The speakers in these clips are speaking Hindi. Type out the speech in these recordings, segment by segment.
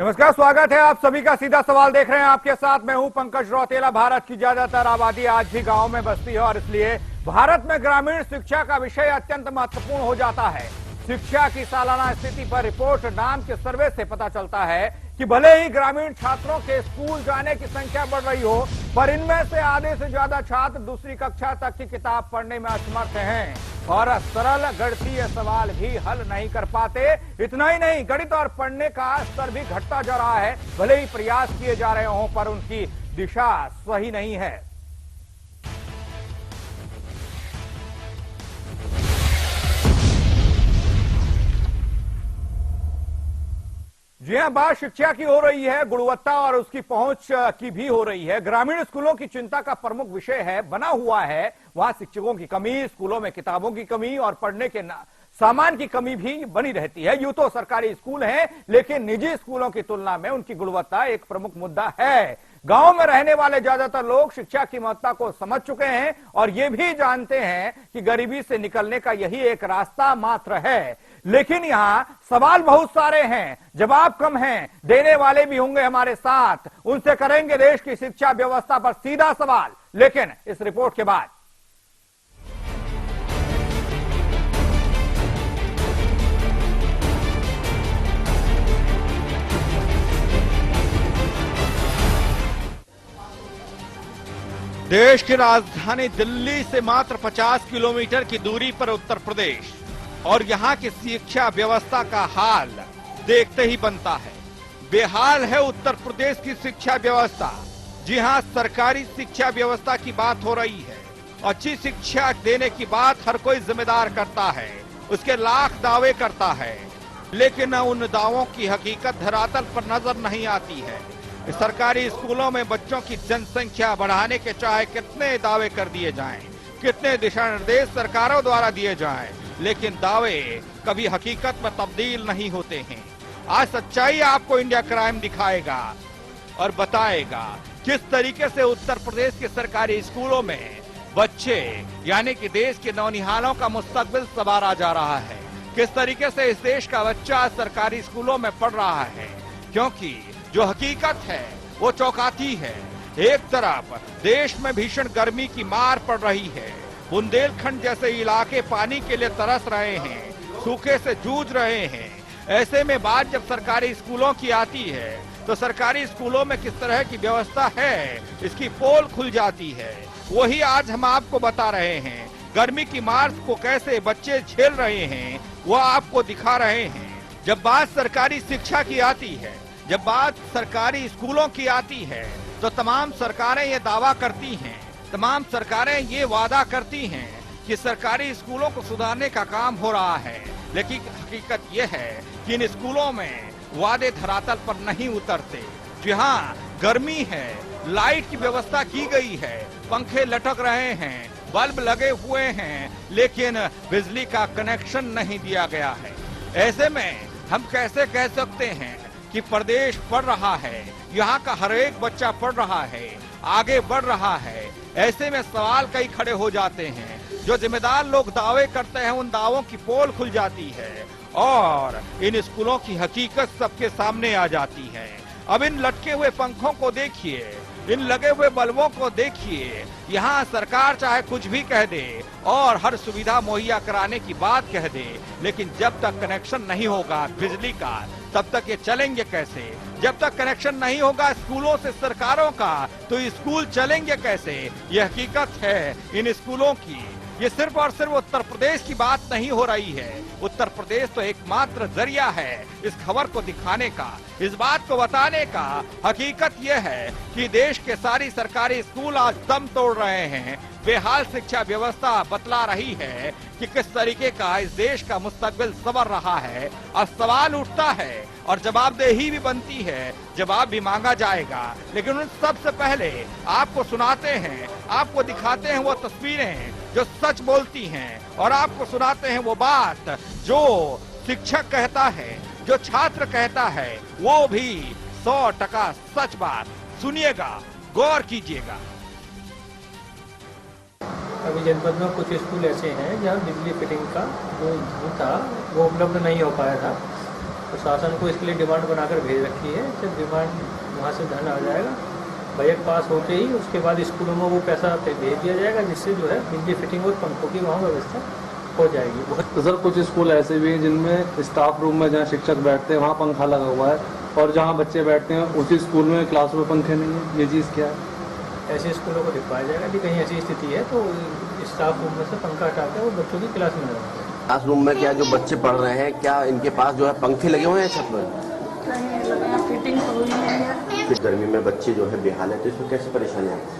नमस्कार, स्वागत है आप सभी का। सीधा सवाल देख रहे हैं, आपके साथ मैं हूं पंकज रौतेला। भारत की ज्यादातर आबादी आज भी गांव में बसती है और इसलिए भारत में ग्रामीण शिक्षा का विषय अत्यंत महत्वपूर्ण हो जाता है। शिक्षा की सालाना स्थिति पर रिपोर्ट नाम के सर्वे से पता चलता है कि भले ही ग्रामीण छात्रों के स्कूल जाने की संख्या बढ़ रही हो, पर इनमें से आधे से ज्यादा छात्र दूसरी कक्षा तक की किताब पढ़ने में असमर्थ हैं और सरल गणितीय सवाल भी हल नहीं कर पाते। इतना ही नहीं, गणित और पढ़ने का स्तर भी घटता जा रहा है। भले ही प्रयास किए जा रहे हों, पर उनकी दिशा सही नहीं है। जी हां, बात शिक्षा की हो रही है, गुणवत्ता और उसकी पहुंच की भी हो रही है। ग्रामीण स्कूलों की चिंता का प्रमुख विषय है बना हुआ है वहां शिक्षकों की कमी, स्कूलों में किताबों की कमी और पढ़ने के सामान की कमी भी बनी रहती है। यूं तो सरकारी स्कूल हैं, लेकिन निजी स्कूलों की तुलना में उनकी गुणवत्ता एक प्रमुख मुद्दा है। गांव में रहने वाले ज्यादातर लोग शिक्षा की महत्ता को समझ चुके हैं और ये भी जानते हैं कि गरीबी से निकलने का यही एक रास्ता मात्र है। लेकिन यहां सवाल बहुत सारे हैं, जवाब कम हैं। देने वाले भी होंगे हमारे साथ, उनसे करेंगे देश की शिक्षा व्यवस्था पर सीधा सवाल, लेकिन इस रिपोर्ट के बाद। देश की राजधानी दिल्ली से मात्र 50 किलोमीटर की दूरी पर उत्तर प्रदेश, और यहाँ की शिक्षा व्यवस्था का हाल देखते ही बनता है। बेहाल है उत्तर प्रदेश की शिक्षा व्यवस्था। जी हाँ, सरकारी शिक्षा व्यवस्था की बात हो रही है। अच्छी शिक्षा देने की बात हर कोई जिम्मेदार करता है, उसके लाख दावे करता है, लेकिन उन दावों की हकीकत धरातल पर नजर नहीं आती है। सरकारी स्कूलों में बच्चों की जनसंख्या बढ़ाने के चाहे कितने दावे कर दिए जाएं, कितने दिशा निर्देश सरकारों द्वारा दिए जाएं, लेकिन दावे कभी हकीकत में तब्दील नहीं होते हैं। आज सच्चाई आपको इंडिया क्राइम दिखाएगा और बताएगा किस तरीके से उत्तर प्रदेश के सरकारी स्कूलों में बच्चे यानी कि देश के नौनिहालों का मुस्तकबिल संवारा जा रहा है। किस तरीके से इस देश का बच्चा सरकारी स्कूलों में पढ़ रहा है, क्योंकि जो हकीकत है वो चौंकाती है। एक तरफ देश में भीषण गर्मी की मार पड़ रही है, बुंदेलखंड जैसे इलाके पानी के लिए तरस रहे हैं, सूखे से जूझ रहे हैं। ऐसे में बात जब सरकारी स्कूलों की आती है तो सरकारी स्कूलों में किस तरह की व्यवस्था है इसकी पोल खुल जाती है। वही आज हम आपको बता रहे हैं। गर्मी की मार को कैसे बच्चे झेल रहे हैं वो आपको दिखा रहे हैं। जब बात सरकारी शिक्षा की आती है, जब बात सरकारी स्कूलों की आती है, तो तमाम सरकारें ये दावा करती हैं, तमाम सरकारें ये वादा करती हैं कि सरकारी स्कूलों को सुधारने का काम हो रहा है। लेकिन हकीकत ये है कि इन स्कूलों में वादे धरातल पर नहीं उतरते। जहाँ गर्मी है, लाइट की व्यवस्था की गई है, पंखे लटक रहे हैं, बल्ब लगे हुए हैं, लेकिन बिजली का कनेक्शन नहीं दिया गया है। ऐसे में हम कैसे कह सकते हैं कि प्रदेश पढ़ रहा है, यहाँ का हर एक बच्चा पढ़ रहा है, आगे बढ़ रहा है। ऐसे में सवाल कई खड़े हो जाते हैं। जो जिम्मेदार लोग दावे करते हैं उन दावों की पोल खुल जाती है और इन स्कूलों की हकीकत सबके सामने आ जाती है। अब इन लटके हुए पंखों को देखिए, इन लगे हुए बल्बों को देखिए। यहाँ सरकार चाहे कुछ भी कह दे और हर सुविधा मुहैया कराने की बात कह दे, लेकिन जब तक कनेक्शन नहीं होगा बिजली का, तब तक ये चलेंगे कैसे? जब तक कनेक्शन नहीं होगा स्कूलों से सरकारों का, तो स्कूल चलेंगे कैसे? ये हकीकत है इन स्कूलों की। ये सिर्फ और सिर्फ उत्तर प्रदेश की बात नहीं हो रही है। उत्तर प्रदेश तो एकमात्र जरिया है इस खबर को दिखाने का, इस बात को बताने का। हकीकत यह है कि देश के सारी सरकारी स्कूल आज दम तोड़ रहे हैं। बेहाल शिक्षा व्यवस्था बतला रही है कि किस तरीके का इस देश का मुस्तकबिल संवर रहा है। अब सवाल उठता है और जवाबदेही भी बनती है, जवाब भी मांगा जाएगा। लेकिन उन सबसे पहले आपको सुनाते हैं, आपको दिखाते हैं वो तस्वीरें जो सच बोलती हैं, और आपको सुनाते हैं वो बात जो शिक्षक कहता है, जो छात्र कहता है, वो भी 100% सच बात। सुनिएगा, गौर कीजिएगा। अभी जनपद में कुछ स्कूल ऐसे हैं जहाँ बिजली फिटिंग का जो था वो उपलब्ध नहीं हो पाया था, प्रशासन को इसके लिए डिमांड बनाकर भेज रखी है। जब डिमांड वहाँ से धन आ जाएगा, बजट पास होते ही उसके बाद स्कूलों में वो पैसा भेज दिया जाएगा, जिससे जो है बिजली फिटिंग और पंखों की वहाँ व्यवस्था हो जाएगी। तो सर कुछ स्कूल ऐसे भी हैं जिनमें स्टाफ रूम में जहाँ शिक्षक बैठते हैं वहाँ पंखा लगा हुआ है, और जहाँ बच्चे बैठते हैं उसी स्कूल में क्लास में पंखे नहीं है। ये चीज़ क्या है? ऐसे स्कूलों को दिखवाया जाएगा कि कहीं ऐसी स्थिति है तो स्टाफ रूम में से पंखा हटा के वो बच्चों की क्लास में लगाते हैं। क्लास रूम में क्या जो बच्चे पढ़ रहे हैं, क्या इनके पास जो है पंखे लगे हुए हैं छत में? फिटिंग तो हुई नहीं है। फिर गर्मी में बच्चे जो है बेहाल है, तो इसमें कैसे परेशानी आती है?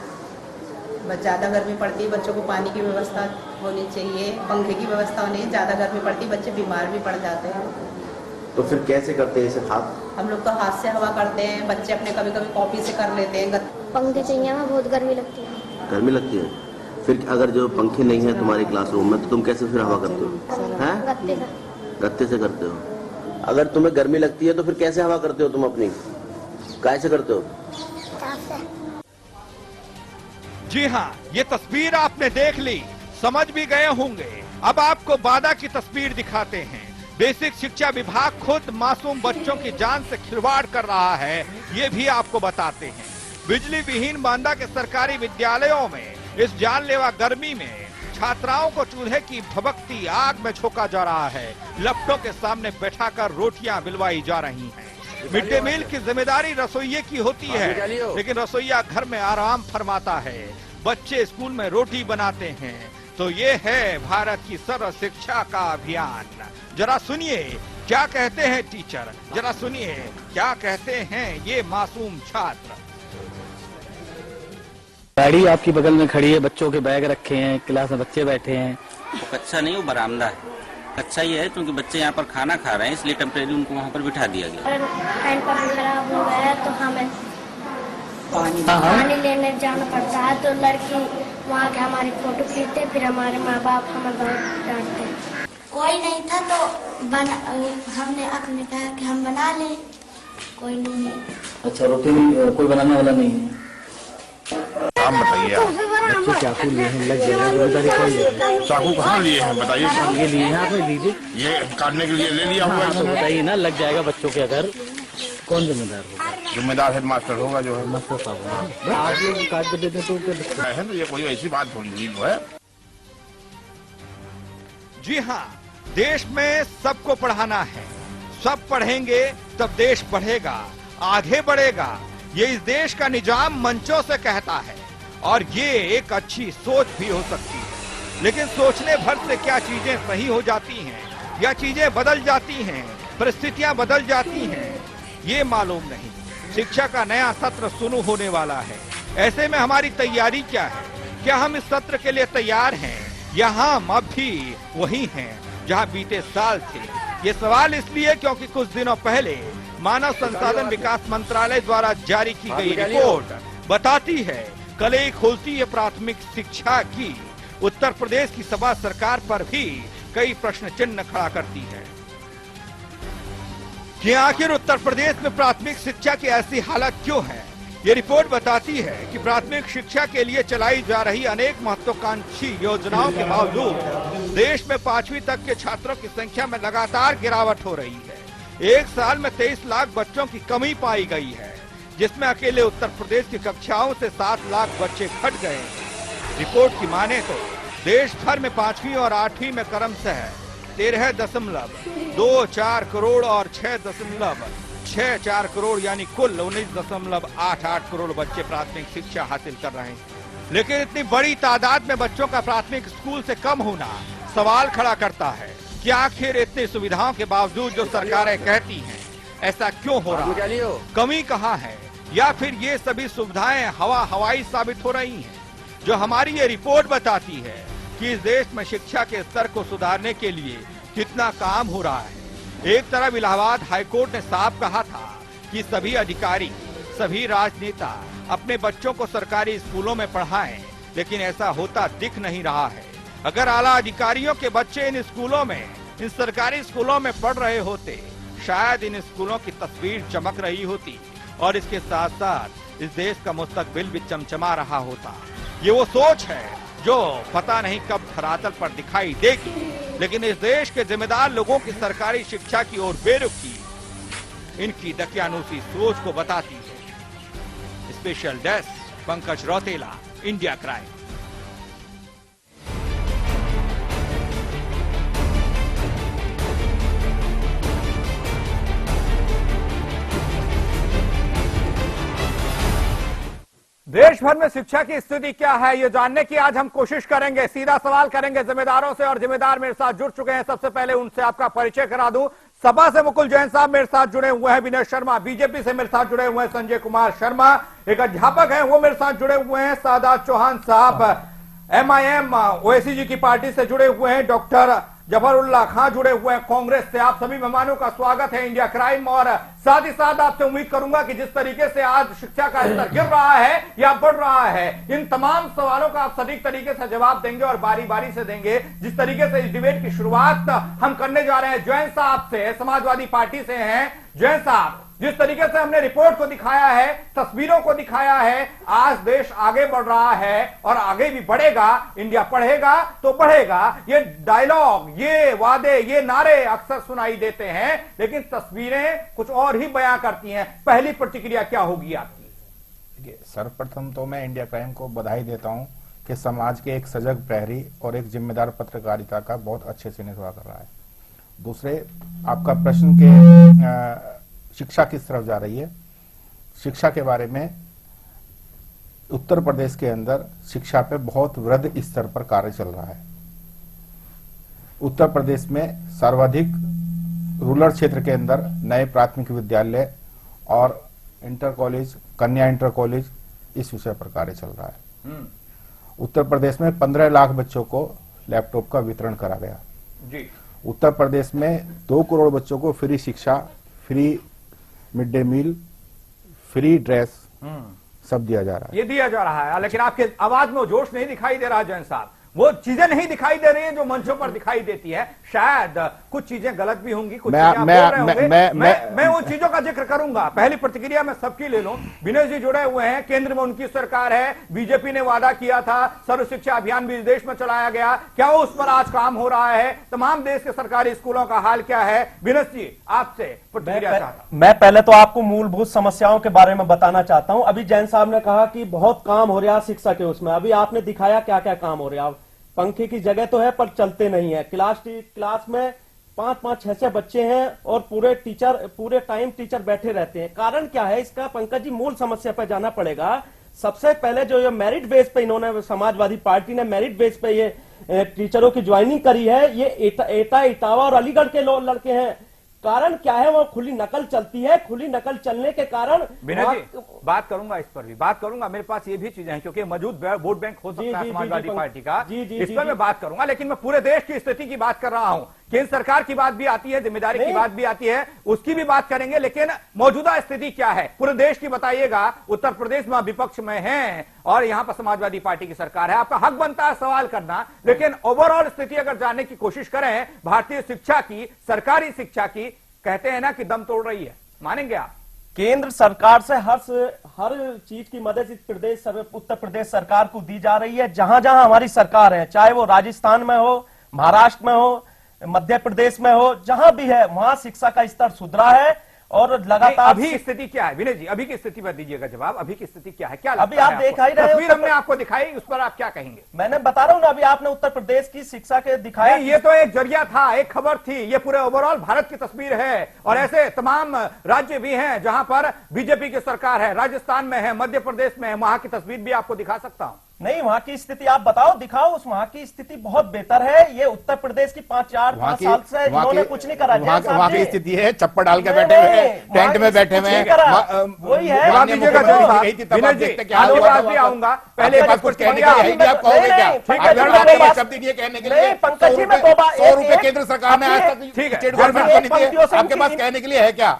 बस ज़्यादा गर्मी पड़ती है, बच्चों को पानी की व्यवस्था होनी चाहिए, पंखे की व्यवस्था होनी है। ज़्यादा गर्मी पड़ती है, बच्चे बीमार भी पड़ जाते हैं। तो फिर कैसे करते हैं इसे? हाथ हम लोग तो हाथ से हवा करते हैं, बच्चे अपने कभी कभी कॉपी से कर लेते हैं। पंखे चाहिए, हमें बहुत गर्मी लगती है। गर्मी लगती है? फिर अगर जो पंखे नहीं है तुम्हारी क्लासरूम में, तो तुम कैसे फिर हवा करते हो? हैं? गत्ते से। गत्ते से करते हो? अगर तुम्हें गर्मी लगती है तो फिर कैसे हवा करते हो तुम अपनी? कैसे करते हो? जी हाँ, ये तस्वीर आपने देख ली, समझ भी गए होंगे। अब आपको बादा की तस्वीर दिखाते हैं। बेसिक शिक्षा विभाग खुद मासूम बच्चों की जान से खिलवाड़ कर रहा है, ये भी आपको बताते हैं। बिजली विहीन बांदा के सरकारी विद्यालयों में इस जानलेवा गर्मी में छात्राओं को चूल्हे की भभकती आग में झोंका जा रहा है। लपटों के सामने बैठाकर रोटियां बिलवाई जा रही हैं। मिड डे मील की जिम्मेदारी रसोइये की होती है, लेकिन रसोइया घर में आराम फरमाता है, बच्चे स्कूल में रोटी बनाते हैं। तो ये है भारत की सर्व शिक्षा का अभियान। जरा सुनिए क्या कहते हैं टीचर, जरा सुनिए क्या कहते हैं ये मासूम छात्र। गाड़ी आपकी बगल में खड़ी है, बच्चों के बैग रखे हैं, क्लास में बच्चे बैठे हैं। वो कच्चा नहीं, वो बरामदा है। अच्छा ये है क्योंकि बच्चे यहाँ पर खाना खा रहे हैं, इसलिए टेम्परेरी उनको वहाँ पर बिठा दिया गया। अगर हैंडपंप खराब हो गया है तो हमें पानी लेने जाना पड़ता है, तो लड़की वहाँ के हमारी फोटो खींचते, फिर हमारे माँ बाप हमें बहुत डांटते हैं। कोई नहीं था तो हमने अपने कहा कि हम बना लें, कोई नहीं है। अच्छा, रोटी कोई बनाने वाला नहीं है। आप बताइए, बच्चे चाकू लिए हैं, लग गया। चाकू कहाँ लिए हैं बताइए? ये लिए हैं आपने? लीजिए, ये काटने के लिए ले लिया हुआ है। बताइए ना, लग जाएगा बच्चों के। अगर कौन जिम्मेदार होगा? जिम्मेदार हेड मास्टर होगा जो है। मास्टर साहब आप लोग काट के देते तो है ना, ये कोई ऐसी बात थोड़ी हुई है। जी हाँ, देश में सबको पढ़ाना है, सब पढ़ेंगे तब देश बढ़ेगा, आगे बढ़ेगा। ये इस देश का निजाम मंचों से कहता है, और ये एक अच्छी सोच भी हो सकती है। लेकिन सोचने भर से क्या चीजें सही हो जाती हैं या चीजें बदल जाती हैं, परिस्थितियां बदल जाती हैं, ये मालूम नहीं। शिक्षा का नया सत्र शुरू होने वाला है। ऐसे में हमारी तैयारी क्या है? क्या हम इस सत्र के लिए तैयार हैं या हम अब भी वही हैं जहां बीते साल थे? ये सवाल इसलिए क्योंकि कुछ दिनों पहले मानव संसाधन विकास मंत्रालय द्वारा जारी की गई रिपोर्ट बताती है कलई खुलती है प्राथमिक शिक्षा की। उत्तर प्रदेश की सपा सरकार पर भी कई प्रश्न चिन्ह खड़ा करती है कि आखिर उत्तर प्रदेश में प्राथमिक शिक्षा की ऐसी हालत क्यों है। ये रिपोर्ट बताती है कि प्राथमिक शिक्षा के लिए चलाई जा रही अनेक महत्वाकांक्षी योजनाओं के बावजूद देश में 5वीं तक के छात्रों की संख्या में लगातार गिरावट हो रही है। एक साल में 23 लाख बच्चों की कमी पाई गई है, जिसमें अकेले उत्तर प्रदेश की कक्षाओं से 7 लाख बच्चे घट गए हैं। रिपोर्ट की माने तो देश भर में 5वीं और 8वीं में क्रमशः 13.24 करोड़ और 6.64 करोड़ यानी कुल 19.88 करोड़ बच्चे प्राथमिक शिक्षा हासिल कर रहे हैं। लेकिन इतनी बड़ी तादाद में बच्चों का प्राथमिक स्कूल से कम होना सवाल खड़ा करता है कि आखिर इतनी सुविधाओं के बावजूद जो सरकारें कहती हैं ऐसा क्यों हो रहा है? कमी कहाँ है? या फिर ये सभी सुविधाएं हवाई साबित हो रही हैं? जो हमारी ये रिपोर्ट बताती है कि इस देश में शिक्षा के स्तर को सुधारने के लिए कितना काम हो रहा है। एक तरफ इलाहाबाद हाईकोर्ट ने साफ कहा था कि सभी अधिकारी, सभी राजनेता अपने बच्चों को सरकारी स्कूलों में पढ़ाएं, लेकिन ऐसा होता दिख नहीं रहा है। अगर आला अधिकारियों के बच्चे इन स्कूलों में, इन सरकारी स्कूलों में पढ़ रहे होते, शायद इन स्कूलों की तस्वीर चमक रही होती और इसके साथ साथ इस देश का मुस्तकबिल भी चमचमा रहा होता। ये वो सोच है जो पता नहीं कब धरातल पर दिखाई देगी, लेकिन इस देश के जिम्मेदार लोगों की सरकारी शिक्षा की ओर बेरुखी इनकी दकियानूसी सोच को बताती है। Special desk Pankaj Rautela, India crime. देश भर में शिक्षा की स्थिति क्या है, ये जानने की आज हम कोशिश करेंगे। सीधा सवाल करेंगे जिम्मेदारों से, और जिम्मेदार मेरे साथ जुड़ चुके हैं। सबसे पहले उनसे आपका परिचय करा दूं। सपा से मुकुल जैन साहब मेरे साथ जुड़े हुए हैं, विनय शर्मा। बीजेपी से मेरे साथ जुड़े हुए हैं संजय कुमार शर्मा। एक अध्यापक हैं, वो मेरे साथ जुड़े हुए हैं सादात चौहान साहब। MIM ओवैसी जी की पार्टी से जुड़े हुए हैं डॉक्टर जफरुल्लाह खां जुड़े हुए हैं कांग्रेस से। आप सभी मेहमानों का स्वागत है इंडिया क्राइम। और साथ ही साथ आपसे उम्मीद करूंगा कि जिस तरीके से आज शिक्षा का स्तर गिर रहा है या बढ़ रहा है, इन तमाम सवालों का आप सटीक तरीके से जवाब देंगे और बारी बारी से देंगे। जिस तरीके से इस डिबेट की शुरुआत हम करने जा रहे हैं जैन साहब से, समाजवादी पार्टी से हैं जैन साहब। जिस तरीके से हमने रिपोर्ट को दिखाया है, तस्वीरों को दिखाया है, आज देश आगे बढ़ रहा है और आगे भी बढ़ेगा। इंडिया पढ़ेगा तो बढ़ेगा, ये डायलॉग, ये वादे, ये नारे अक्सर सुनाई देते हैं, लेकिन तस्वीरें कुछ और ही बयां करती हैं। पहली प्रतिक्रिया क्या होगी आपकी? सर्वप्रथम तो मैं इंडिया क्राइम को बधाई देता हूं कि समाज के एक सजग प्रहरी और एक जिम्मेदार पत्रकारिता का बहुत अच्छे से निर्वाह कर रहा है। दूसरे, आपका प्रश्न के शिक्षा किस तरफ जा रही है, शिक्षा के बारे में उत्तर प्रदेश के अंदर शिक्षा पे बहुत वृहद स्तर पर कार्य चल रहा है। उत्तर प्रदेश में सर्वाधिक रूरल क्षेत्र के अंदर नए प्राथमिक विद्यालय और इंटर कॉलेज, कन्या इंटर कॉलेज, इस विषय पर कार्य चल रहा है। उत्तर प्रदेश में 15 लाख बच्चों को लैपटॉप का वितरण करा गया जी। उत्तर प्रदेश में 2 करोड़ बच्चों को फ्री शिक्षा, free mid day meal, free dress सब दिया जा रहा है। ये दिया जा रहा है, लेकिन आपके आवाज में वो जोश नहीं दिखाई दे रहा जैन साहब। वो चीजें नहीं दिखाई दे रही हैं जो मंचों पर दिखाई देती है। शायद कुछ चीजें गलत भी होंगी, कुछ चीजें आप बोल रहे होंगे। मैं उन चीजों का जिक्र करूंगा। पहली प्रतिक्रिया मैं सबकी ले लूं। विनय जी जुड़े हुए हैं, केंद्र में उनकी सरकार है, बीजेपी ने वादा किया था, सर्व शिक्षा अभियान भी देश में चलाया गया, क्या उस पर आज काम हो रहा है? तमाम देश के सरकारी स्कूलों का हाल क्या है? विनय जी आपसे प्रतिक्रिया चाहता हूं। मैं पहले तो आपको मूलभूत समस्याओं के बारे में बताना चाहता हूं। अभी जैन साहब ने कहा कि बहुत काम हो रहा है शिक्षा के उसमें, अभी आपने दिखाया क्या क्या काम हो रहा है। पंखे की जगह तो है पर चलते नहीं है। क्लास में 5-5, 6-6 बच्चे हैं और पूरे टाइम टीचर बैठे रहते हैं। कारण क्या है इसका? पंकज जी, मूल समस्या पर जाना पड़ेगा। सबसे पहले जो ये मेरिट बेस पे इन्होंने, समाजवादी पार्टी ने मेरिट बेस पे ये टीचरों की ज्वाइनिंग करी है, ये एटा, इटावा और अलीगढ़ के लड़के हैं। कारण क्या है? वो खुली नकल चलती है। खुली नकल चलने के कारण विनय जी बात करूंगा, इस पर भी बात करूंगा। मेरे पास ये भी चीजें हैं क्योंकि मौजूद वोट बैंक हो सकता है समाजवादी पार्टी का, इस पर मैं बात करूंगा। लेकिन मैं पूरे देश की स्थिति की बात कर रहा हूं। केंद्र सरकार की बात भी आती है, जिम्मेदारी की बात भी आती है, उसकी भी बात करेंगे। लेकिन मौजूदा स्थिति क्या है पूरे देश की बताइएगा। उत्तर प्रदेश में विपक्ष में है और यहां पर समाजवादी पार्टी की सरकार है। आपका हक बनता है सवाल करना, लेकिन ओवरऑल स्थिति अगर जानने की कोशिश करें भारतीय शिक्षा की, सरकारी शिक्षा की, कहते हैं ना कि दम तोड़ रही है, मानेंगे आप? केंद्र सरकार से हर चीज की मदद उत्तर प्रदेश सरकार को दी जा रही है। जहां जहां हमारी सरकार है, चाहे वो राजस्थान में हो, महाराष्ट्र में हो, मध्य प्रदेश में हो, जहां भी है वहां शिक्षा का स्तर सुधरा है और लगातार। अभी स्थिति क्या है विनय जी? अभी की स्थिति पर दीजिएगा जवाब। अभी की स्थिति क्या है? क्या अभी आप देख ही रहे हो, तस्वीर हमने आपको दिखाई, उस पर आप क्या कहेंगे? मैंने बता रहा हूं ना, अभी आपने उत्तर प्रदेश की शिक्षा के दिखाया। ये तो एक जरिया था, एक खबर थी। ये पूरे ओवरऑल भारत की तस्वीर है और ऐसे तमाम राज्य भी हैं जहां पर बीजेपी की सरकार है। राजस्थान में है, मध्य प्रदेश में है, वहां की तस्वीर भी आपको दिखा सकता हूं। नहीं, वहां की स्थिति आप बताओ, दिखाओ। उस वहां की स्थिति बहुत बेहतर है। ये उत्तर प्रदेश की 5 साल से इन्होंने कुछ नहीं करा। वहां की स्थिति है चप्पल डाल के बैठे हुए, टेंट में बैठे हुए, वही है। आऊंगा पहले कुछ कहने के लिए आप कहोगे क्या? शब्द नहीं कहने के लिए। पंकज जी, मैं 100 रुपए केंद्र सरकार ने आज तक स्टेट गवर्नमेंट को नहीं दिए, आपके पास कहने के लिए है क्या?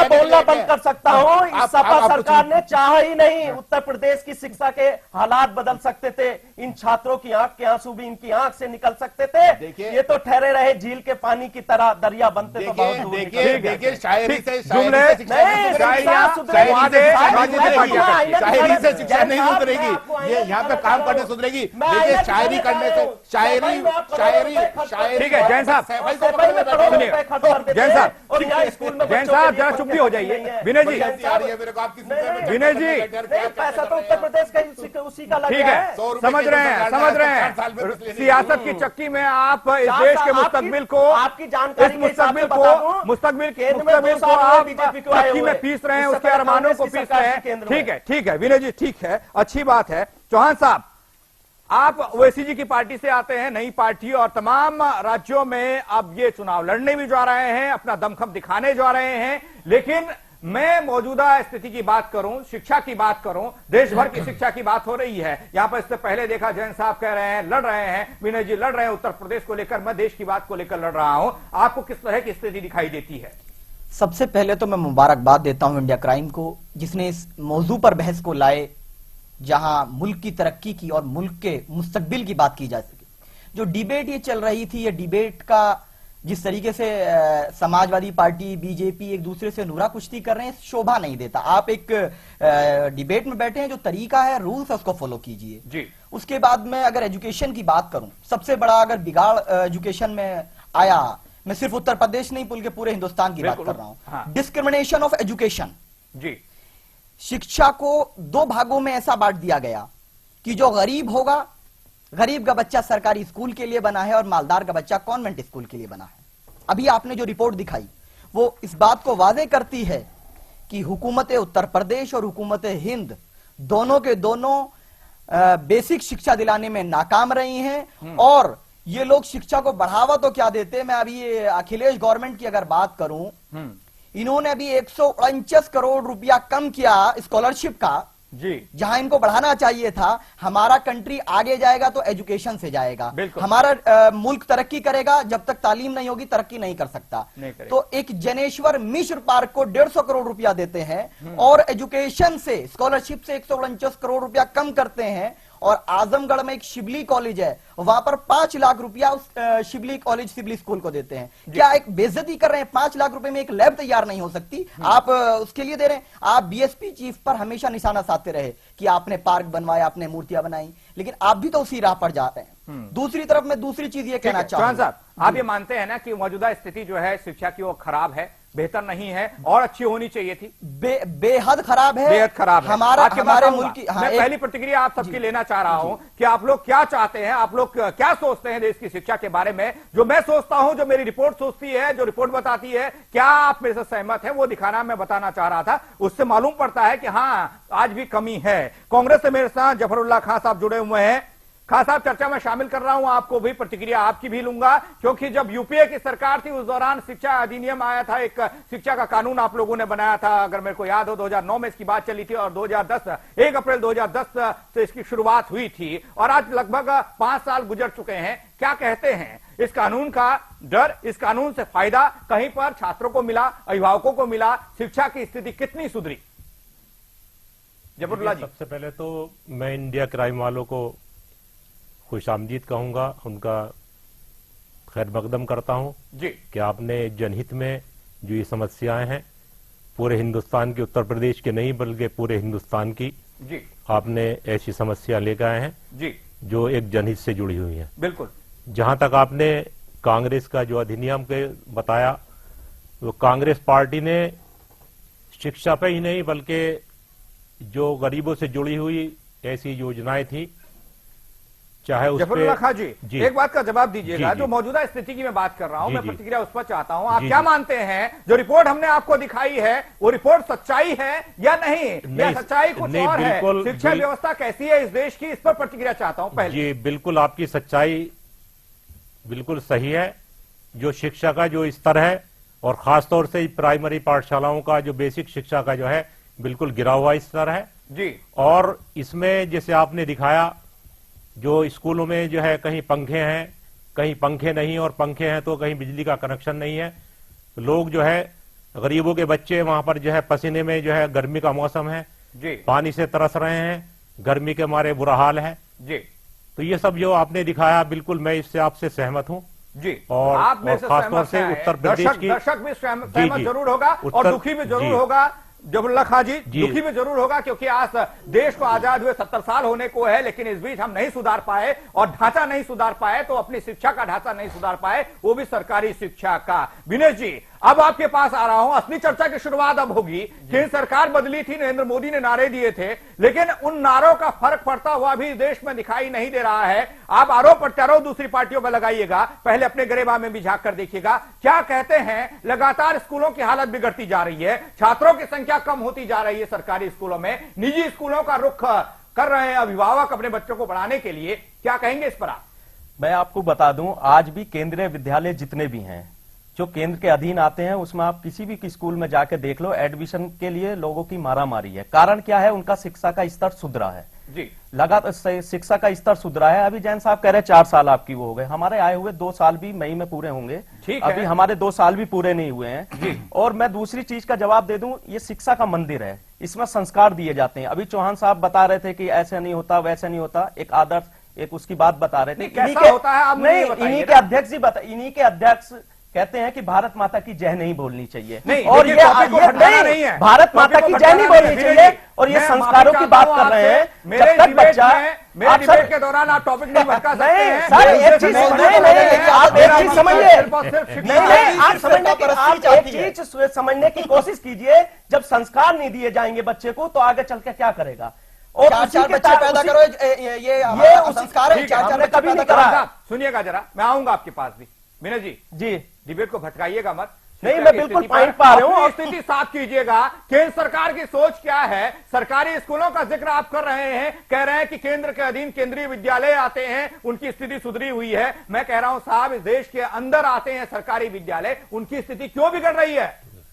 बोलना बंद कर सकता हूँ। सपा सरकार ने चाहा ही नहीं उत्तर प्रदेश की शिक्षा व्यवस्था के हालात बदल सकते थे, इन छात्रों की आंख के आंसू भी इनकी आंख से निकल सकते थे। ये तो ठहरे रहे झील के पानी की तरह, दरिया बनते तो बहुत दूर निकल देखिए सकते थे। देखिए शायरी से जुमले शायरी से शिक्षा नहीं सुधरेगी, ये यहाँ पे काम करने सुधरेगी। देखिए शायरी करने से शायरी ठीक है जैन साहब, सुनिए जैन साहब, जैन साहब जरा चुप भी हो जाइए। विनय जी, विनय जी, पैसा तो उत्तर प्रदेश का उसी का लगा ठीक है, समझ रहे हैं। सियासत की चक्की में आप इस देश के मुस्तकबिल को, आपकी जानकारी मुस्तकबिल को आप चक्की में पीस रहे हैं, उसके अरमानों को पीस रहे हैं। ठीक है विनय जी, ठीक है, अच्छी बात है। चौहान साहब, आप ओवैसी जी की पार्टी से आते हैं, नई पार्टी, और तमाम राज्यों में अब ये चुनाव लड़ने भी जा रहे हैं, अपना दमखम दिखाने जा रहे हैं। लेकिन मैं मौजूदा स्थिति की बात करूं, शिक्षा की बात करूं, देश भर की शिक्षा की बात हो रही है। यहां पर इससे पहले देखा जैन साहब कह रहे हैं, लड़ रहे हैं, विनय जी लड़ रहे हैं उत्तर प्रदेश को लेकर, मैं देश की बात को लेकर लड़ रहा हूं। आपको किस तरह की स्थिति दिखाई देती है? सबसे पहले तो मैं मुबारकबाद देता हूं इंडिया क्राइम को, जिसने इस मौजू पर बहस को लाए जहां मुल्क की तरक्की की और मुल्क के मुस्तकबिल की बात की जा सके। जो डिबेट ये चल रही थी, ये डिबेट का जिस तरीके से समाजवादी पार्टी, बीजेपी एक दूसरे से नूरा कुश्ती कर रहे हैं, शोभा नहीं देता। आप एक डिबेट में बैठे हैं, जो तरीका है, रूल्स है, उसको फॉलो कीजिए जी। उसके बाद में अगर एजुकेशन की बात करूं, सबसे बड़ा अगर बिगाड़ एजुकेशन में आया, मैं सिर्फ उत्तर प्रदेश नहीं बल्कि पूरे हिंदुस्तान की बात कर रहा हूं। हाँ। डिस्क्रिमिनेशन ऑफ एजुकेशन जी। शिक्षा को दो भागों में ऐसा बांट दिया गया कि जो गरीब होगा, गरीब का बच्चा सरकारी स्कूल के लिए बना है और मालदार का बच्चा कॉन्वेंट स्कूल के लिए बना है। अभी आपने जो रिपोर्ट दिखाई वो इस बात को वाज़ेह करती है कि हुकूमत उत्तर प्रदेश और हुकूमत हिंद दोनों के दोनों बेसिक शिक्षा दिलाने में नाकाम रही हैं। और ये लोग शिक्षा को बढ़ावा तो क्या देते, मैं अभी ये अखिलेश गवर्नमेंट की अगर बात करूं, इन्होंने अभी 149 करोड़ रुपया कम किया स्कॉलरशिप का जी। जहां इनको बढ़ाना चाहिए था। हमारा कंट्री आगे जाएगा तो एजुकेशन से जाएगा, हमारा मुल्क तरक्की करेगा, जब तक तालीम नहीं होगी तरक्की नहीं कर सकता। तो एक जनेश्वर मिश्र पार्क को 150 करोड़ रुपया देते हैं और एजुकेशन से, स्कॉलरशिप से 149 करोड़ रुपया कम करते हैं। और आजमगढ़ में एक शिबली कॉलेज है, वहां पर 5 लाख रुपया उस शिबली कॉलेज शिबली स्कूल को देते हैं। क्या एक बेइज्जती कर रहे हैं? 5 लाख रुपए में एक लैब तैयार नहीं हो सकती, आप उसके लिए दे रहे हैं। आप बीएसपी चीफ पर हमेशा निशाना साधते रहे कि आपने पार्क बनवाया, आपने मूर्तियां बनाई, लेकिन आप भी तो उसी राह पर जा रहे हैं। दूसरी तरफ मैं दूसरी चीज ये कहना चाहूंगा, आप ये मानते हैं ना कि मौजूदा स्थिति जो है शिक्षा की वो खराब है, बेहतर नहीं है और अच्छी होनी चाहिए थी? बेहद खराब है, बेहद खराब है। हमारे मुल्क की मैं पहली प्रतिक्रिया आप सबकी लेना चाह रहा हूं कि आप लोग क्या चाहते हैं, आप लोग क्या सोचते हैं देश की शिक्षा के बारे में। जो मैं सोचता हूं, जो मेरी रिपोर्ट सोचती है, जो रिपोर्ट बताती है, क्या आप मेरे से सहमत हैं, वो दिखाना मैं बताना चाह रहा था। उससे मालूम पड़ता है कि हाँ आज भी कमी है। कांग्रेस से मेरे साथ जफरुल्लाह खान साहब जुड़े हुए हैं। खान साहब, चर्चा में शामिल कर रहा हूं, आपको भी प्रतिक्रिया आपकी भी लूंगा, क्योंकि जब यूपीए की सरकार थी उस दौरान शिक्षा अधिनियम आया था, एक शिक्षा का कानून आप लोगों ने बनाया था, अगर मेरे को याद हो 2009 में इसकी बात चली थी और 1 अप्रैल 2010 से इसकी शुरुआत हुई थी और आज लगभग 5 साल गुजर चुके हैं। क्या कहते हैं, इस कानून का डर, इस कानून से फायदा कहीं पर छात्रों को मिला, अभिभावकों को मिला, शिक्षा की स्थिति कितनी सुधरी? जफरुल्लाह जी। सबसे पहले तो मैं इंडिया क्राइम वालों को खुशामदीद कहूंगा, उनका खैर मकदम करता हूं जी कि आपने जनहित में जो ये समस्याएं हैं पूरे हिंदुस्तान के, उत्तर प्रदेश के नहीं बल्कि पूरे हिंदुस्तान की जी, आपने ऐसी समस्या लेकर आए हैं जी जो एक जनहित से जुड़ी हुई है। बिल्कुल। जहां तक आपने कांग्रेस का जो अधिनियम के बताया, तो कांग्रेस पार्टी ने शिक्षा पे ही नहीं बल्कि जो गरीबों से जुड़ी हुई ऐसी योजनाएं थी, चाहे उस जफरुल्लाह खान जी, एक बात का जवाब दीजिएगा। जो मौजूदा स्थिति की मैं बात कर रहा हूं, मैं प्रतिक्रिया उस पर चाहता हूं। आप क्या मानते हैं, जो रिपोर्ट हमने आपको दिखाई है वो रिपोर्ट सच्चाई है या नहीं, या सच्चाई कुछ और है? शिक्षा व्यवस्था कैसी है इस देश की, इस पर प्रतिक्रिया चाहता हूं पहले। जी बिल्कुल, आपकी सच्चाई बिल्कुल सही है। जो शिक्षा का जो स्तर है और खासतौर से प्राइमरी पाठशालाओं का जो बेसिक शिक्षा का जो है बिल्कुल गिरा हुआ स्तर है जी। और इसमें जैसे आपने दिखाया, जो स्कूलों में जो है कहीं पंखे हैं, कहीं पंखे नहीं, और पंखे हैं तो कहीं बिजली का कनेक्शन नहीं है। लोग जो है, गरीबों के बच्चे वहां पर जो है पसीने में, जो है गर्मी का मौसम है जी, पानी से तरस रहे हैं। गर्मी के मारे बुरा हाल है जी। तो ये सब जो आपने दिखाया बिल्कुल मैं इससे आपसे सहमत हूं जी। और खासतौर से उत्तर प्रदेश की दर्शक भी सहमत जरूर होगा और दुखी भी जरूर होगा जबुल्ला खां जी, दुखी भी जरूर होगा क्योंकि आज देश को आजाद हुए 70 साल होने को है, लेकिन इस बीच हम नहीं सुधार पाए और ढांचा नहीं सुधार पाए, तो अपनी शिक्षा का ढांचा नहीं सुधार पाए, वो भी सरकारी शिक्षा का। विनय जी, अब आपके पास आ रहा हूं, असली चर्चा की शुरुआत अब होगी। केंद्र सरकार बदली थी, नरेंद्र मोदी ने नारे दिए थे, लेकिन उन नारों का फर्क पड़ता हुआ भी देश में दिखाई नहीं दे रहा है। आप आरोप प्रत्यारोप दूसरी पार्टियों पर लगाइएगा, पहले अपने गरेबा में भी झांक कर देखिएगा। क्या कहते हैं, लगातार स्कूलों की हालत बिगड़ती जा रही है, छात्रों की संख्या कम होती जा रही है सरकारी स्कूलों में, निजी स्कूलों का रुख कर रहे हैं अभिभावक अपने बच्चों को पढ़ाने के लिए, क्या कहेंगे इस पर आप? मैं आपको बता दूं, आज भी केंद्रीय विद्यालय जितने भी हैं जो केंद्र के अधीन आते हैं, उसमें आप किसी भी स्कूल में जाकर देख लो, एडमिशन के लिए लोगों की मारामारी है। कारण क्या है? उनका शिक्षा का स्तर सुधरा है जी, लगातार शिक्षा का स्तर सुधरा है। अभी जैन साहब कह रहे हैं 4 साल आपकी वो हो गए, हमारे आए हुए 2 साल भी मई में पूरे होंगे, अभी हमारे 2 साल भी पूरे नहीं हुए हैं जी। और मैं दूसरी चीज का जवाब दे दूं, ये शिक्षा का मंदिर है, इसमें संस्कार दिए जाते हैं। अभी चौहान साहब बता रहे थे कि ऐसा नहीं होता वैसा नहीं होता, एक आदर्श एक उसकी बात बता रहे थे। कैसा होता है आप नहीं, इन्हीं के अध्यक्ष ही इन्हीं के अध्यक्ष कहते हैं कि भारत माता की जय नहीं बोलनी चाहिए, नहीं, और ये नहीं है, भारत माता की जय नहीं बोलनी चाहिए, और ये संस्कारों की बात कर रहे हैं। मेरे डिबेट के दौरान आप टॉपिक नहीं भटका सकते हैं। सर एक चीज आप एक चीज समझिए, नहीं आप समझने आप एक चीज समझने की कोशिश कीजिए, जब संस्कार नहीं दिए जाएंगे बच्चे को तो आगे चल के क्या करेगा? और चार बच्चे पैदा करो, ये संस्कार है, चार कभी नहीं करा। सुनिएगा जरा, मैं आऊंगा आपके पास भी। मीना जी जी, डिबेट को भटकाइएगा मत, नहीं मैं बिल्कुल पॉइंट पा रहा हूं। स्थिति साफ कीजिएगा, केंद्र सरकार की सोच क्या है? सरकारी स्कूलों का जिक्र आप कर रहे हैं, कह रहे हैं कि केंद्र के अधीन केंद्रीय विद्यालय आते हैं, उनकी स्थिति सुधरी हुई है। मैं कह रहा हूं साहब, इस देश के अंदर आते हैं सरकारी विद्यालय, उनकी स्थिति क्यों बिगड़ रही है?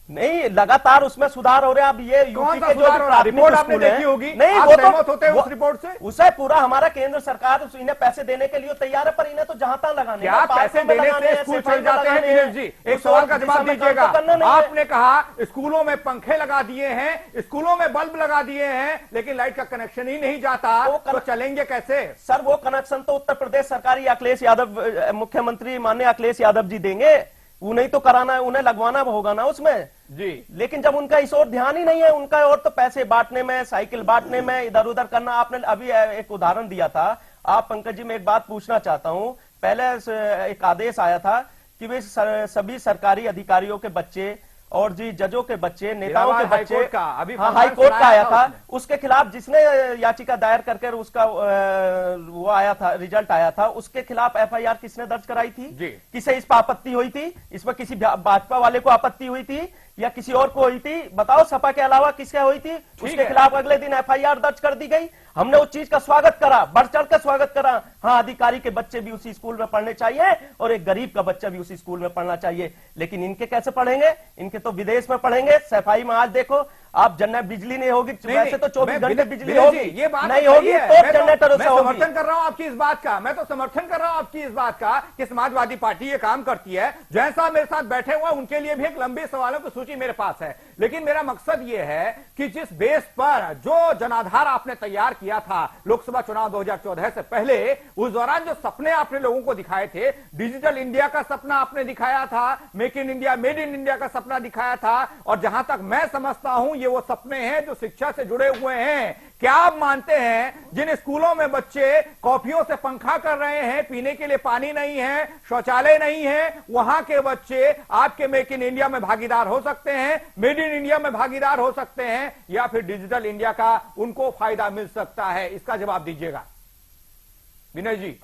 नहीं, लगातार उसमें सुधार हो रहा है। अब ये यूपी के जो रिपोर्ट आपने देखी होगी, नहीं आप वो सहमत होते हैं उस रिपोर्ट से? उसे पूरा हमारा केंद्र सरकार इन्हें पैसे देने के लिए तैयार है, पर इन्हें तो जहां तक लगाने, क्या पैसे देने से स्कूल चल जाते हैं? दिनेश जी, एक सवाल का जवाब दीजिएगा। आपने कहा स्कूलों में पंखे लगा दिए हैं, स्कूलों में बल्ब लगा दिए हैं, लेकिन लाइट का कनेक्शन ही नहीं जाता, तो चलेंगे कैसे? सर वो कनेक्शन तो उत्तर प्रदेश सरकारी अखिलेश यादव, मुख्यमंत्री माननीय अखिलेश यादव जी देंगे, उन्हें तो कराना है, उन्हें लगवाना होगा ना उसमें जी। लेकिन जब उनका इस ओर ध्यान ही नहीं है, उनका और तो पैसे बांटने में, साइकिल बांटने में, इधर उधर करना। आपने अभी एक उदाहरण दिया था। आप पंकज जी, मैं एक बात पूछना चाहता हूं, पहले एक आदेश आया था कि वे सभी सरकारी अधिकारियों के बच्चे और जी जजों के बच्चे, नेताओं के बच्चे, हाई कोर्ट का आया था, उसके खिलाफ जिसने याचिका दायर करके उसका वो आया था, रिजल्ट आया था, उसके खिलाफ एफआईआर किसने दर्ज कराई थी? किसे इस पर आपत्ति हुई थी? इसमें किसी भाजपा वाले को आपत्ति हुई थी या किसी और को हुई थी? बताओ, सपा के अलावा किसके हुई थी? उसके खिलाफ अगले दिन एफआईआर दर्ज कर दी गई। हमने उस चीज का स्वागत करा, बढ़ चढ़ कर स्वागत करा। हाँ, अधिकारी के बच्चे भी उसी स्कूल में पढ़ने चाहिए और एक गरीब का बच्चा भी उसी स्कूल में पढ़ना चाहिए, लेकिन इनके कैसे पढ़ेंगे? इनके तो विदेश में पढ़ेंगे। सफाई में आज देखो आप, जनरेटर बिजली नहीं होगी, वैसे तो 24 घंटे बिजली होगी, ये बात नहीं होगी तो जनरेटरों से होगी। समर्थन कर रहा हूं आपकी इस बात का, मैं तो समर्थन कर रहा हूं आपकी इस बात का कि समाजवादी पार्टी ये काम करती है। जैन साहब मेरे साथ बैठे हुए, उनके लिए भी एक लंबी सवालों की सूची मेरे पास है, लेकिन मेरा मकसद ये है कि जिस बेस पर जो जनाधार आपने तैयार किया था लोकसभा चुनाव 2014 से पहले, उस दौरान जो सपने आपने लोगों को दिखाए थे, डिजिटल इंडिया का सपना आपने दिखाया था, make in India, made in India का सपना दिखाया था, और जहां तक मैं समझता हूं ये वो सपने हैं जो शिक्षा से जुड़े हुए हैं। क्या आप मानते हैं जिन स्कूलों में बच्चे कॉफियों से पंखा कर रहे हैं, पीने के लिए पानी नहीं है, शौचालय नहीं है, वहां के बच्चे आपके मेक इन इंडिया में भागीदार हो सकते हैं, मेड इन इंडिया में भागीदार हो सकते हैं, या फिर डिजिटल इंडिया का उनको फायदा मिल सकता है? इसका जवाब दीजिएगा विनय जी।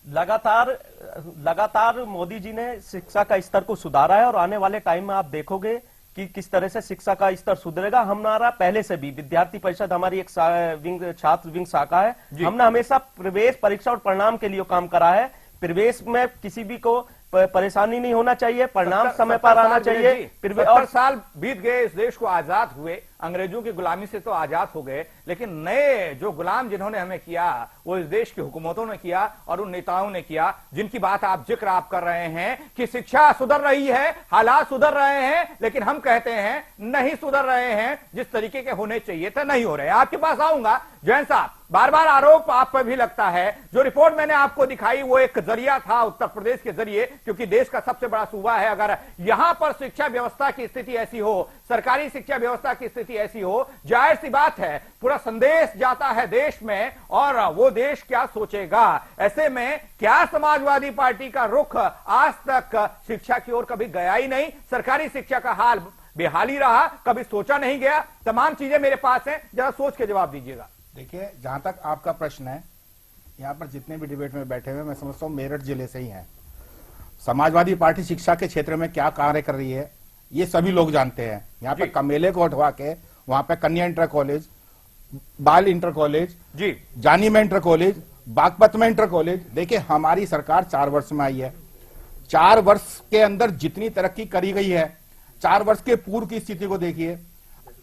लगातार मोदी जी ने शिक्षा का स्तर को सुधारा है, और आने वाले टाइम में आप देखोगे कि किस तरह से शिक्षा का स्तर सुधरेगा। हमारा पहले से भी विद्यार्थी परिषद, हमारी एक छात्र विंग शाखा है, हमने हमेशा प्रवेश परीक्षा और परिणाम के लिए काम करा है। प्रवेश में किसी भी को परेशानी नहीं होना चाहिए, परिणाम समय पर आना चाहिए। फिर भी 70 साल बीत गए, इस देश को आजाद हुए, अंग्रेजों की गुलामी से तो आजाद हो गए, लेकिन नए जो गुलाम जिन्होंने हमें किया वो इस देश की हुकूमतों ने किया और उन नेताओं ने किया जिनकी बात आप जिक्र आप कर रहे हैं कि शिक्षा सुधर रही है, हालात सुधर रहे हैं, लेकिन हम कहते हैं नहीं सुधर रहे हैं, जिस तरीके के होने चाहिए थे नहीं हो रहे। आपके पास आऊंगा जैन साहब, बार बार आरोप आप पर भी लगता है, जो रिपोर्ट मैंने आपको दिखाई वो एक जरिया था उत्तर प्रदेश के जरिए, क्योंकि देश का सबसे बड़ा सूबा है। अगर यहां पर शिक्षा व्यवस्था की स्थिति ऐसी हो, सरकारी शिक्षा व्यवस्था की स्थिति ऐसी हो, जाहिर सी बात है पूरा संदेश जाता है देश में, और वो देश क्या सोचेगा। ऐसे में क्या समाजवादी पार्टी का रुख आज तक शिक्षा की ओर कभी गया ही नहीं? सरकारी शिक्षा का हाल बेहाली रहा, कभी सोचा नहीं गया। तमाम चीजें मेरे पास हैं, जरा सोच के जवाब दीजिएगा। देखिए, जहां तक आपका प्रश्न है, यहाँ पर जितने भी डिबेट में बैठे हुए मैं समझता हूँ मेरठ जिले से ही हैं। समाजवादी पार्टी शिक्षा के क्षेत्र में क्या कार्य कर रही है ये सभी लोग जानते हैं। यहाँ पे कमेले को हटवा के वहां पे कन्या इंटर कॉलेज, बाल इंटर कॉलेज, जी जानी में इंटर कॉलेज, बागपत में इंटर कॉलेज। देखिए, हमारी सरकार 4 वर्ष में आई है, 4 वर्ष के अंदर जितनी तरक्की करी गई है, 4 वर्ष के पूर्व की स्थिति को देखिए।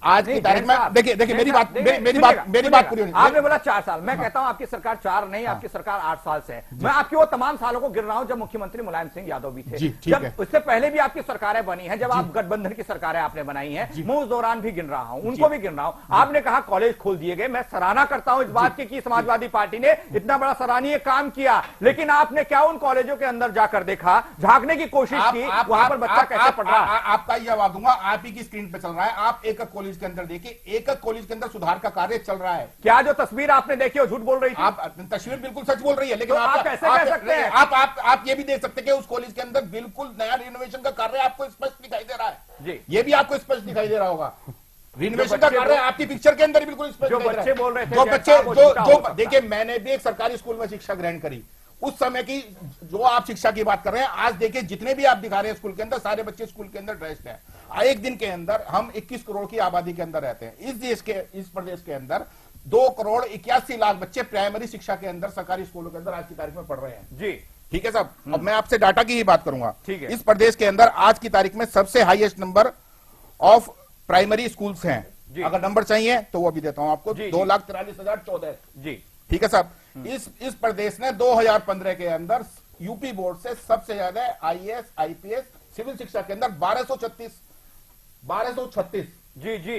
आज की तारीख में देखिए मेरी बात पूरी होनी। आपने बोला 4 साल, मैं कहता हूं आपकी सरकार 4 नहीं, आपकी सरकार 8 साल से है। मैं आपके वो तमाम सालों को गिन रहा हूं जब मुख्यमंत्री मुलायम सिंह यादव भी थे, जब उससे पहले भी आपकी सरकारें बनी हैं, जब आप गठबंधन की सरकारें आपने बनाई हैं, मैं उस दौरान भी गिन रहा हूं, उनको भी गिन रहा हूं। आपने कहा कॉलेज खोल दिए गए, मैं सराहना करता हूं इस बात की कि समाजवादी पार्टी ने इतना बड़ा सराहनीय काम किया, लेकिन आपने क्या उन कॉलेजों के अंदर जाकर देखा, झांकने की कोशिश की, वहां पर बच्चा कैसे पढ़ रहा? आपका जवाब दूंगा, आप ही की स्क्रीन पर चल रहा है। आप एक कॉलेज के अंदर देखिए, एक कॉलेज के अंदर सुधार का कार्य चल रहा है। क्या जो तस्वीर आपने देखी वो झूठ बोल रही थी? आप तस्वीर बिल्कुल सच बोल रही है, लेकिन तो आप कैसे कह सकते हैं? आप ये भी देख सकते हैं कि उस कॉलेज के अंदर बिल्कुल नया रिनोवेशन का कार्य आपको स्पष्ट दिखाई दे रहा है जी। ये भी आपको स्पष्ट दिखाई दे रहा होगा, रिनोवेशन का कार्य आपकी पिक्चर के अंदर बिल्कुल स्पष्ट दिखाई दे रहा है। जो बच्चे बोल रहे थे, जो बच्चे देखिए, मैंने भी एक सरकारी स्कूल में शिक्षा ग्रहण करी, उस समय की जो आप शिक्षा की बात कर रहे हैं, आज देखिए जितने भी आप दिखा रहे हैं स्कूल के अंदर, सारे बच्चे स्कूल के अंदर ड्रेस्ड हैं। एक दिन के अंदर हम 21 करोड़ की आबादी के अंदर रहते हैं। इस प्रदेश के अंदर 2 करोड़ 81 लाख बच्चे प्राइमरी शिक्षा के अंदर सरकारी स्कूलों के अंदर आज की तारीख में पढ़ रहे हैं जी। ठीक है साहब, अब मैं आपसे डाटा की ही बात करूंगा। ठीक है, इस प्रदेश के अंदर आज की तारीख में सबसे highest number of primary schools हैं। अगर नंबर चाहिए तो वो भी देता हूं आपको, 2,43,014 जी। ठीक है साहब, इस प्रदेश ने 2015 के अंदर यूपी बोर्ड से सबसे ज्यादा IAS IPS सिविल शिक्षा के अंदर 1236 जी जी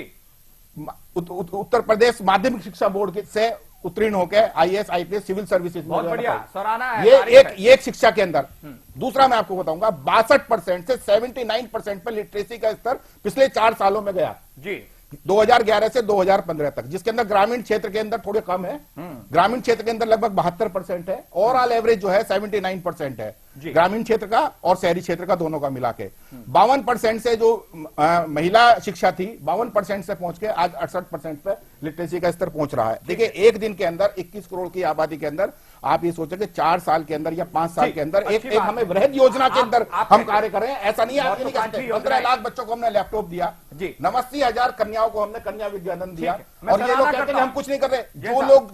उत्तर प्रदेश माध्यमिक शिक्षा बोर्ड से उत्तीर्ण होकर IAS IPS सिविल सर्विसेज। बहुत बढ़िया, सराहना है। ये एक शिक्षा के अंदर। दूसरा मैं आपको बताऊंगा, 62% से 79% पर लिटरेसी का स्तर पिछले 4 सालों में गया जी, 2011 से 2015 तक, जिसके अंदर ग्रामीण क्षेत्र के अंदर थोड़े कम है, ग्रामीण क्षेत्र के अंदर लगभग 72% है, ओवरऑल एवरेज जो है 79% है ग्रामीण क्षेत्र का और शहरी क्षेत्र का दोनों का मिला के। 52% से जो महिला शिक्षा थी 52% से पहुंच के आज 68% पे लिटरेसी का स्तर पहुंच रहा है। देखिए, एक दिन के अंदर 21 करोड़ की आबादी के अंदर आप ये सोचे कि 4 साल के अंदर या 5 साल के अंदर एक हमें वृहद योजना के अंदर हम कार्य कर रहे हैं। ऐसा नहीं है, 15 लाख बच्चों को हमने लैपटॉप दिया जी, 89,000 कन्याओं को हमने कन्या विद्याधन दिया, और ये लोग कहते हैं हम कुछ नहीं कर रहे।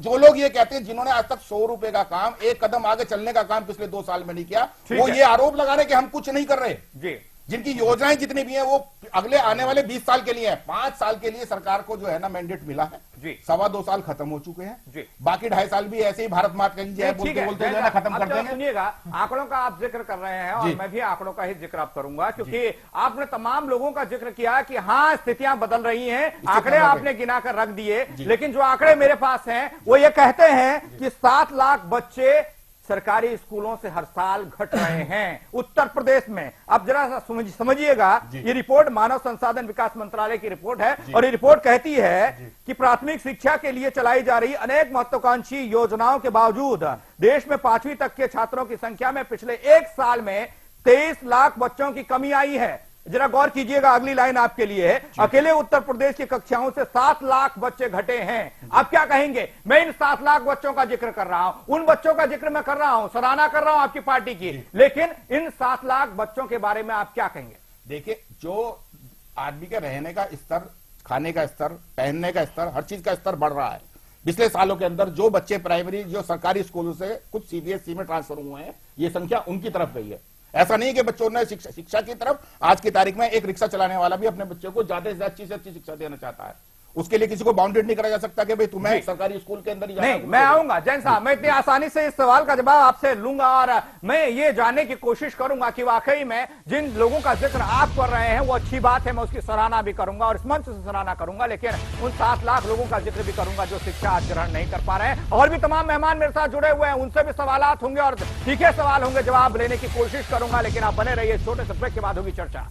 जो लोग ये कहते हैं जिन्होंने आज तक 100 रुपए का काम, एक कदम आगे चलने का काम पिछले 2 साल में नहीं किया, वो ये आरोप लगा रहे कि हम कुछ नहीं कर रहे जी। जिनकी योजनाएं जितनी भी हैं वो अगले आने वाले 20 साल के लिए है। 5 साल के लिए सरकार को जो है ना मैंडेट मिला है जी, 2.25 साल खत्म हो चुके हैं जी, बाकी 2.5 साल भी ऐसे ही भारत माता की जय बोलते बोलते जो है ना खत्म कर देंगे। सुनिएगा, आंकड़ों का आप जिक्र कर रहे हैं और मैं भी आंकड़ों का ही जिक्र आप करूंगा, क्योंकि आपने तमाम लोगों का जिक्र किया कि हाँ स्थितियां बदल रही हैं, आंकड़े आपने गिना कर रख दिए, लेकिन जो आंकड़े मेरे पास हैं वो ये कहते हैं कि 7 लाख बच्चे सरकारी स्कूलों से हर साल घट रहे हैं उत्तर प्रदेश में। अब जरा समझिएगा, ये रिपोर्ट मानव संसाधन विकास मंत्रालय की रिपोर्ट है और ये रिपोर्ट कहती है कि प्राथमिक शिक्षा के लिए चलाई जा रही अनेक महत्वाकांक्षी योजनाओं के बावजूद देश में 5वीं तक के छात्रों की संख्या में पिछले 1 साल में 23 लाख बच्चों की कमी आई है। जरा गौर कीजिएगा, अगली लाइन आपके लिए है, अकेले उत्तर प्रदेश की कक्षाओं से 7 लाख बच्चे घटे हैं। आप क्या कहेंगे? मैं इन 7 लाख बच्चों का जिक्र कर रहा हूं, उन बच्चों का जिक्र मैं कर रहा हूं, सराहना कर रहा हूं आपकी पार्टी की, लेकिन इन 7 लाख बच्चों के बारे में आप क्या कहेंगे? देखिए, जो आदमी के रहने का स्तर, खाने का स्तर, पहनने का स्तर, हर चीज का स्तर बढ़ रहा है। पिछले सालों के अंदर जो बच्चे प्राइमरी जो सरकारी स्कूलों से कुछ CBSE में ट्रांसफर हुए हैं, ये संख्या उनकी तरफ गई है। ऐसा नहीं कि बच्चों ने शिक्षा की तरफ आज की तारीख में एक रिक्शा चलाने वाला भी अपने बच्चे को ज्यादा से अच्छी शिक्षा देना चाहता है। उसके लिए किसी को बाउंडेड नहीं करा जा सकता कि भाई तुम्हें सरकारी स्कूल के अंदर ही जाना। नहीं, मैं आऊंगा जैन साहब, मैं इतनी आसानी से इस सवाल का जवाब आपसे लूंगा और मैं ये जानने की कोशिश करूंगा कि वाकई में जिन लोगों का जिक्र आप कर रहे हैं वो अच्छी बात है, मैं उसकी सराहना भी करूंगा और इस मंच से सराहना करूंगा, लेकिन उन 7 लाख लोगों का जिक्र भी करूंगा जो शिक्षा आज ग्रहण नहीं कर पा रहे हैं। और भी तमाम मेहमान मेरे साथ जुड़े हुए हैं, उनसे भी सवाल होंगे और तीखे सवाल होंगे, जवाब लेने की कोशिश करूंगा, लेकिन आप बने रहिए। छोटे से ब्रेक के बाद होगी चर्चा।